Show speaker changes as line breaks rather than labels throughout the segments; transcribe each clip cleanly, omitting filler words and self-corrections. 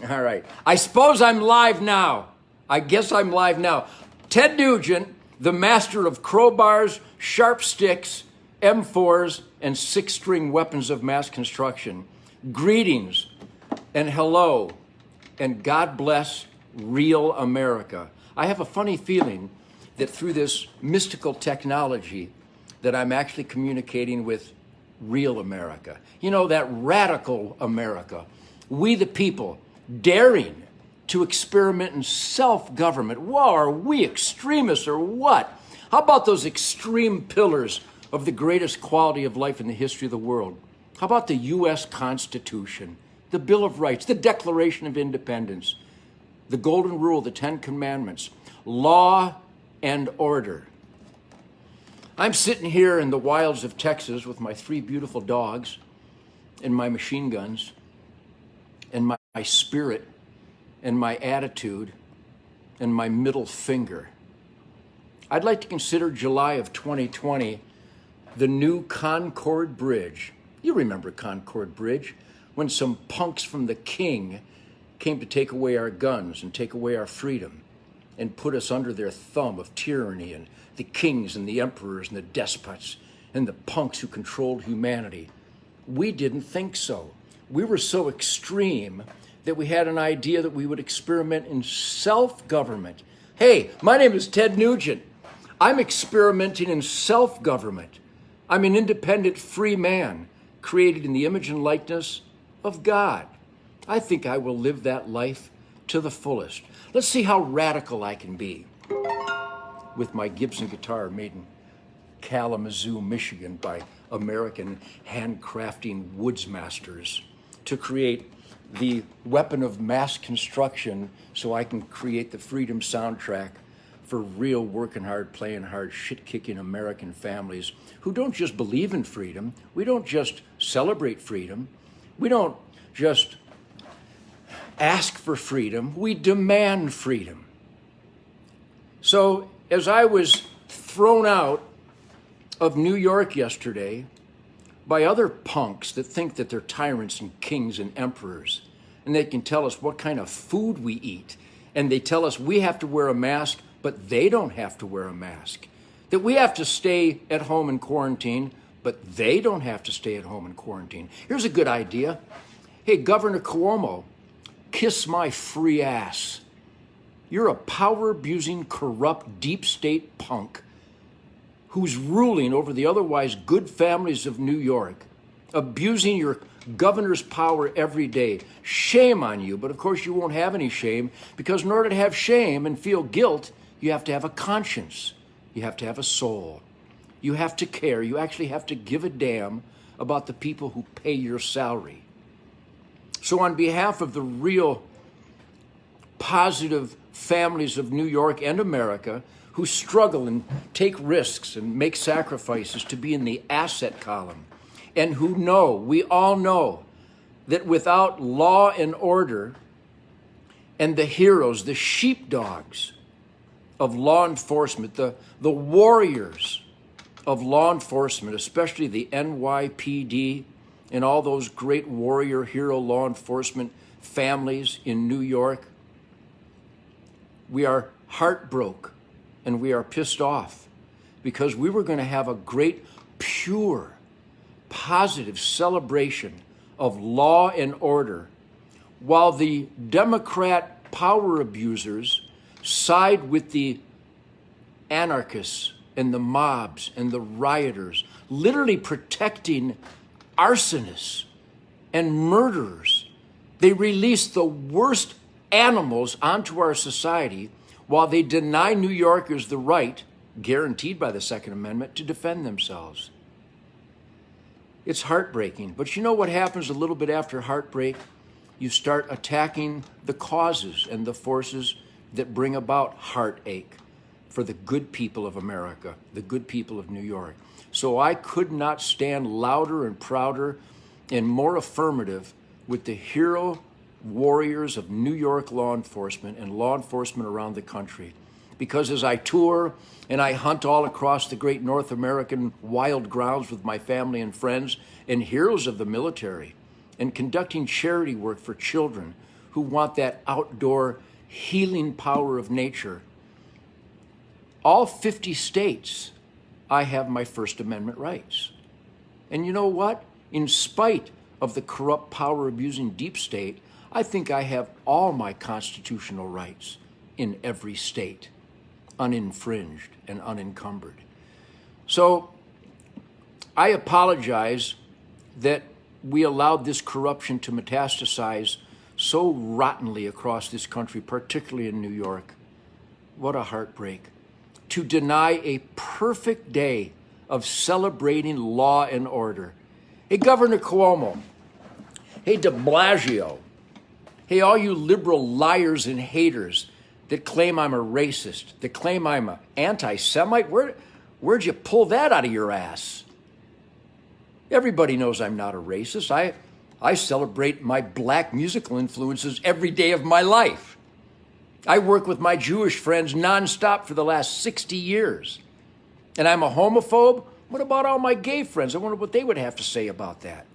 All right. I suppose I'm live now. I guess I'm live now. Ted Nugent, the master of crowbars, sharp sticks, M4s, and six-string weapons of mass construction. Greetings and hello and God bless real America. I have a funny feeling that through this mystical technology that I'm actually communicating with real America. You know, that radical America. We the people daring to experiment in self-government. Whoa, are we extremists or what? How about those extreme pillars of the greatest quality of life in the history of the world? How about the U.S. Constitution, the Bill of Rights, the Declaration of Independence, the Golden Rule, the Ten Commandments, law and order? I'm sitting here in the wilds of Texas with my three beautiful dogs and my machine guns and my spirit and my attitude and my middle finger. I'd like to consider July of 2020 the new Concord Bridge. You remember Concord Bridge, when some punks from the king came to take away our guns and take away our freedom and put us under their thumb of tyranny, and the kings and the emperors and the despots and the punks who controlled humanity. We didn't think so. We were so extreme that we had an idea that we would experiment in self-government. Hey, my name is Ted Nugent. I'm experimenting in self-government. I'm an independent, free man, created in the image and likeness of God. I think I will live that life to the fullest. Let's see how radical I can be with my Gibson guitar made in Kalamazoo, Michigan by American handcrafting woodsmasters to create the weapon of mass construction so I can create the freedom soundtrack for real working hard, playing hard, shit-kicking American families who don't just believe in freedom. We don't just celebrate freedom. We don't just ask for freedom. We demand freedom. So as I was thrown out of New York yesterday by other punks that think that they're tyrants and kings and emperors, and they can tell us what kind of food we eat, and they tell us we have to wear a mask, but they don't have to wear a mask, that we have to stay at home in quarantine, but they don't have to stay at home in quarantine. Here's a good idea. Hey, Governor Cuomo, kiss my free ass. You're a power-abusing, corrupt, deep state punk who's ruling over the otherwise good families of New York, abusing your governor's power every day. Shame on you, but of course you won't have any shame, because in order to have shame and feel guilt, you have to have a conscience. You have to have a soul. You have to care. You actually have to give a damn about the people who pay your salary. So on behalf of the real positive families of New York and America who struggle and take risks and make sacrifices to be in the asset column, and who know, we all know, that without law and order and the heroes, the sheepdogs of law enforcement, the warriors of law enforcement, especially the NYPD and all those great warrior hero law enforcement families in New York, we are heartbroken and we are pissed off because we were going to have a great, pure, positive celebration of law and order while the Democrat power abusers side with the anarchists and the mobs and the rioters, literally protecting arsonists and murderers. They release the worst animals onto our society while they deny New Yorkers the right, guaranteed by the Second Amendment, to defend themselves. It's heartbreaking, but you know what happens a little bit after heartbreak? You start attacking the causes and the forces that bring about heartache for the good people of America, the good people of New York. So I could not stand louder and prouder and more affirmative with the hero warriors of New York law enforcement and law enforcement around the country. Because as I tour and I hunt all across the great North American wild grounds with my family and friends and heroes of the military, and conducting charity work for children who want that outdoor healing power of nature. All 50 states, I have my First Amendment rights. And you know what? In spite of the corrupt power-abusing deep state, I think I have all my constitutional rights in every state, uninfringed and unencumbered. So I apologize that we allowed this corruption to metastasize so rottenly across this country, particularly in New York. What a heartbreak. To deny a perfect day of celebrating law and order. Hey, Governor Cuomo. Hey, de Blasio. Hey, all you liberal liars and haters that claim I'm a racist, that claim I'm an anti-Semite. Where'd you pull that out of your ass? Everybody knows I'm not a racist. I celebrate my black musical influences every day of my life. I work with my Jewish friends nonstop for the last 60 years. And I'm a homophobe? What about all my gay friends? I wonder what they would have to say about that.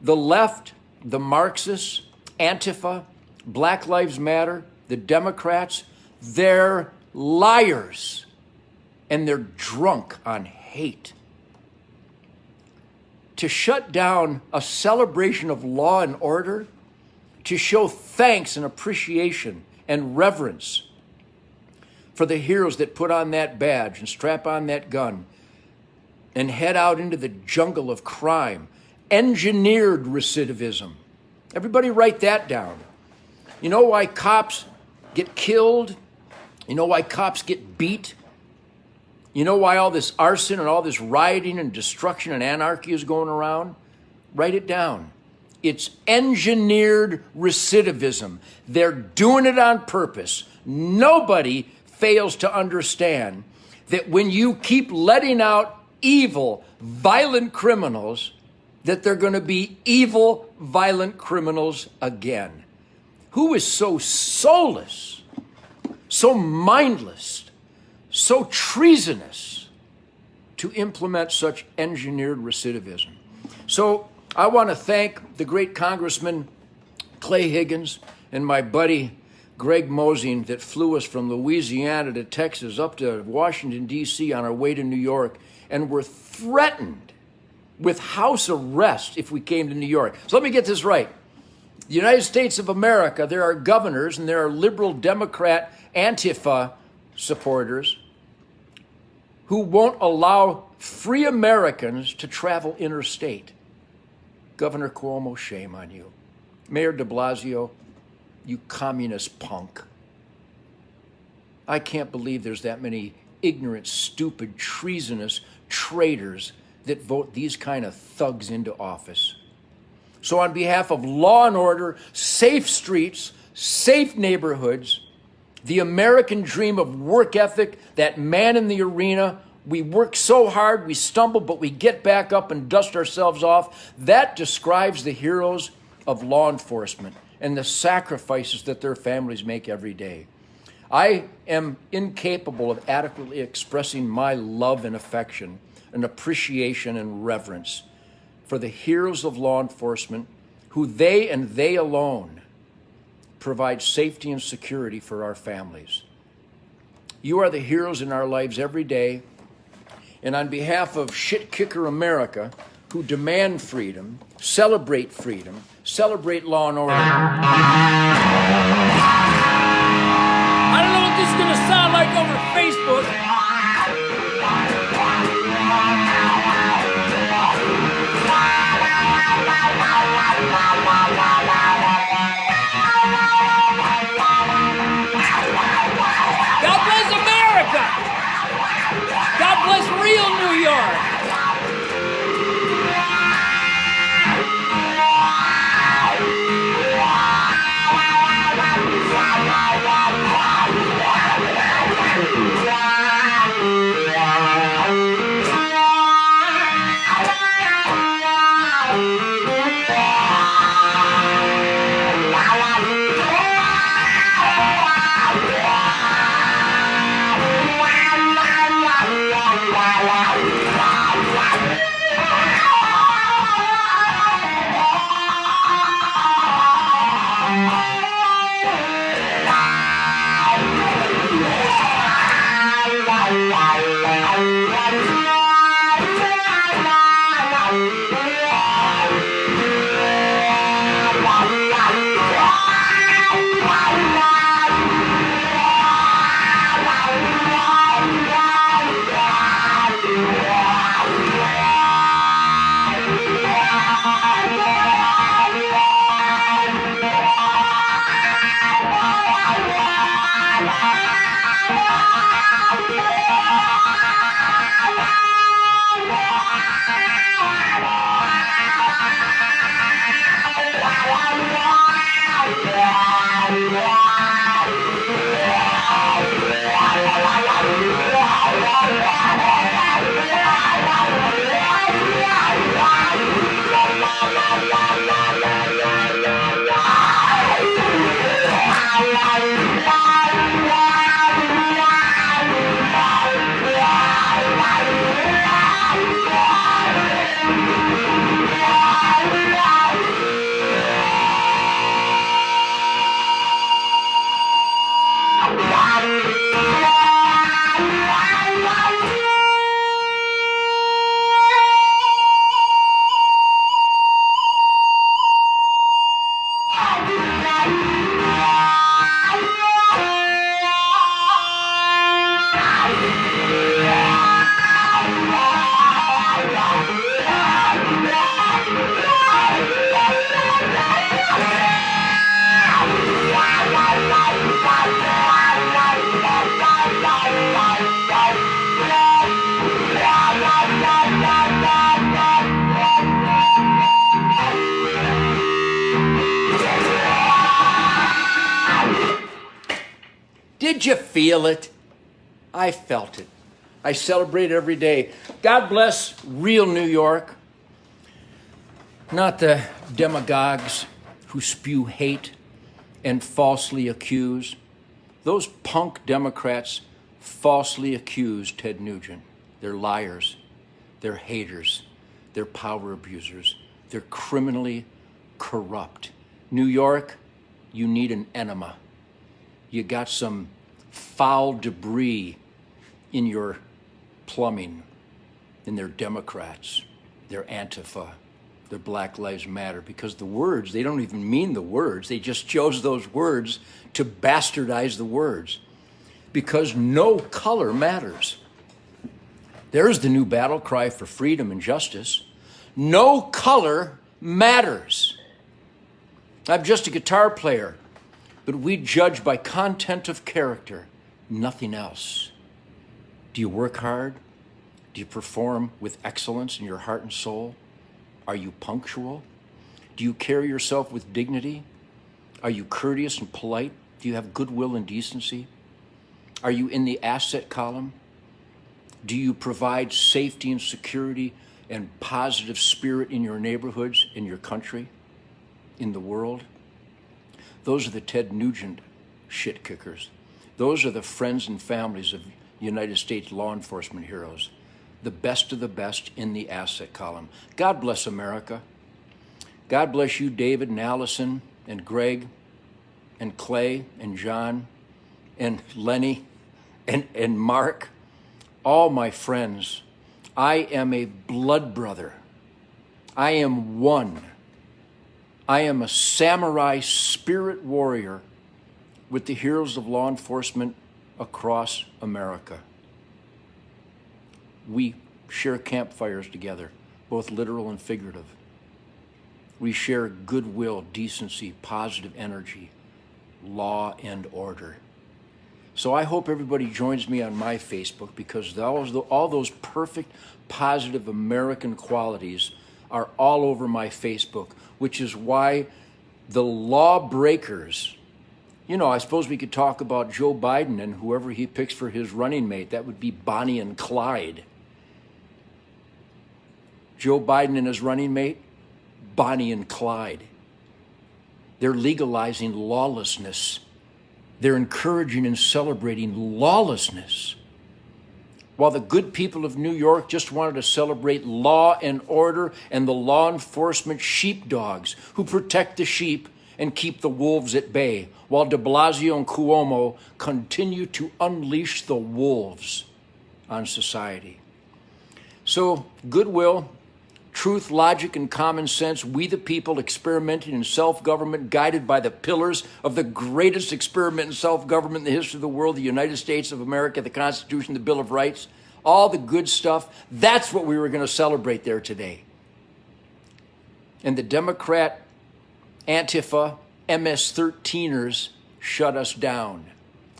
The left, the Marxists, Antifa, Black Lives Matter, the Democrats, they're liars. And they're drunk on hate. To shut down a celebration of law and order, to show thanks and appreciation and reverence for the heroes that put on that badge and strap on that gun and head out into the jungle of crime, engineered recidivism. Everybody write that down. You know why cops get killed? You know why cops get beat? You know why all this arson and all this rioting and destruction and anarchy is going around? Write it down. It's engineered recidivism. They're doing it on purpose. Nobody fails to understand that when you keep letting out evil, violent criminals, that they're going to be evil, violent criminals again. Who is so soulless, so mindless, so treasonous to implement such engineered recidivism? So I want to thank the great Congressman Clay Higgins and my buddy Greg Mosing that flew us from Louisiana to Texas up to Washington, D.C. on our way to New York, and were threatened with house arrest if we came to New York. So let me get this right. The United States of America, there are governors and there are liberal Democrat Antifa supporters who won't allow free Americans to travel interstate. Governor Cuomo, shame on you. Mayor de Blasio, you communist punk. I can't believe there's that many ignorant, stupid, treasonous traitors that vote these kind of thugs into office. So on behalf of law and order, safe streets, safe neighborhoods, the American dream of work ethic, that man in the arena, we work so hard, we stumble, but we get back up and dust ourselves off. That describes the heroes of law enforcement and the sacrifices that their families make every day. I am incapable of adequately expressing my love and affection and appreciation and reverence for the heroes of law enforcement who they and they alone provide safety and security for our families. You are the heroes in our lives every day. And on behalf of Shit Kicker America, who demand freedom, celebrate law and order. I don't know what this is going to sound like over Facebook. God bless America! God bless real New York! Did you feel it? I felt it. I celebrate every day. God bless real New York, not the demagogues who spew hate and falsely accuse. Those punk Democrats falsely accuse Ted Nugent. They're liars. They're haters. They're power abusers. They're criminally corrupt. New York, you need an enema. You got some foul debris in your plumbing, and they're Democrats, they're Antifa, they're Black Lives Matter, because the words, they don't even mean the words. They just chose those words to bastardize the words, because no color matters. There's the new battle cry for freedom and justice. No color matters. I'm just a guitar player, but we judge by content of character, nothing else. Do you work hard? Do you perform with excellence in your heart and soul? Are you punctual? Do you carry yourself with dignity? Are you courteous and polite? Do you have goodwill and decency? Are you in the asset column? Do you provide safety and security and positive spirit in your neighborhoods, in your country, in the world? Those are the Ted Nugent shit kickers. Those are the friends and families of United States law enforcement heroes, the best of the best in the asset column. God bless America. God bless you, David and Allison and Greg and Clay and John and Lenny and Mark, all my friends. I am a blood brother. I am one. I am a samurai spirit warrior with the heroes of law enforcement across America. We share campfires together, both literal and figurative. We share goodwill, decency, positive energy, law and order. So I hope everybody joins me on my Facebook, because all those perfect, positive American qualities are all over my Facebook, which is why the lawbreakers, you know, I suppose we could talk about Joe Biden and whoever he picks for his running mate. That would be Bonnie and Clyde. Joe Biden and his running mate, Bonnie and Clyde. They're legalizing lawlessness. They're encouraging and celebrating lawlessness. While the good people of New York just wanted to celebrate law and order and the law enforcement sheepdogs who protect the sheep and keep the wolves at bay, while de Blasio and Cuomo continue to unleash the wolves on society. So, goodwill, truth, logic, and common sense, we the people experimenting in self-government, guided by the pillars of the greatest experiment in self-government in the history of the world, the United States of America, the Constitution, the Bill of Rights, all the good stuff. That's what we were going to celebrate there today. And the Democrat Antifa MS-13ers shut us down.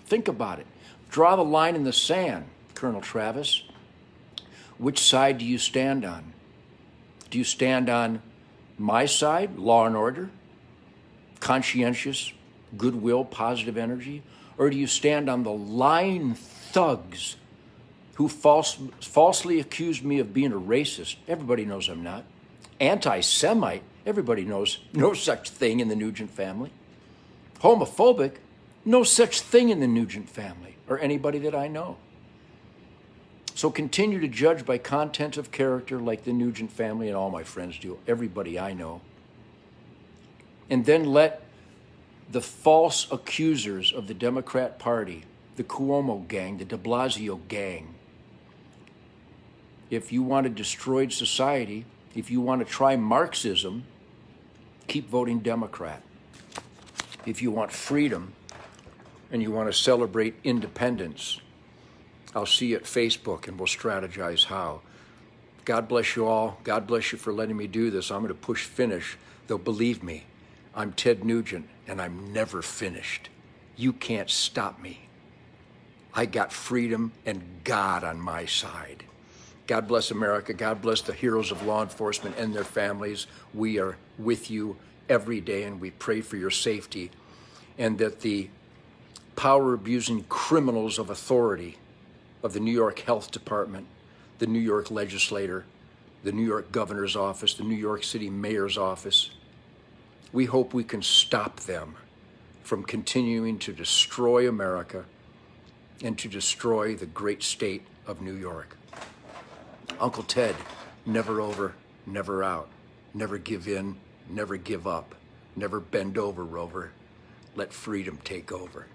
Think about it. Draw the line in the sand, Colonel Travis. Which side do you stand on? Do you stand on my side, law and order, conscientious, goodwill, positive energy? Or do you stand on the lying thugs who falsely accused me of being a racist? Everybody knows I'm not. Anti-Semite? Everybody knows no such thing in the Nugent family. Homophobic? No such thing in the Nugent family or anybody that I know. So continue to judge by content of character like the Nugent family and all my friends do, everybody I know. And then let the false accusers of the Democrat Party, the Cuomo gang, the de Blasio gang, if you want a destroyed society, if you want to try Marxism, keep voting Democrat. If you want freedom and you want to celebrate independence, I'll see you at Facebook and we'll strategize how. God bless you all. God bless you for letting me do this. I'm going to push finish, though believe me, I'm Ted Nugent and I'm never finished. You can't stop me. I got freedom and God on my side. God bless America. God bless the heroes of law enforcement and their families. We are with you every day and we pray for your safety, and that the power-abusing criminals of authority of the New York Health Department, the New York legislator, the New York governor's office, the New York City mayor's office. We hope we can stop them from continuing to destroy America and to destroy the great state of New York. Uncle Ted, never over, never out. Never give in, never give up. Never bend over, Rover. Let freedom take over.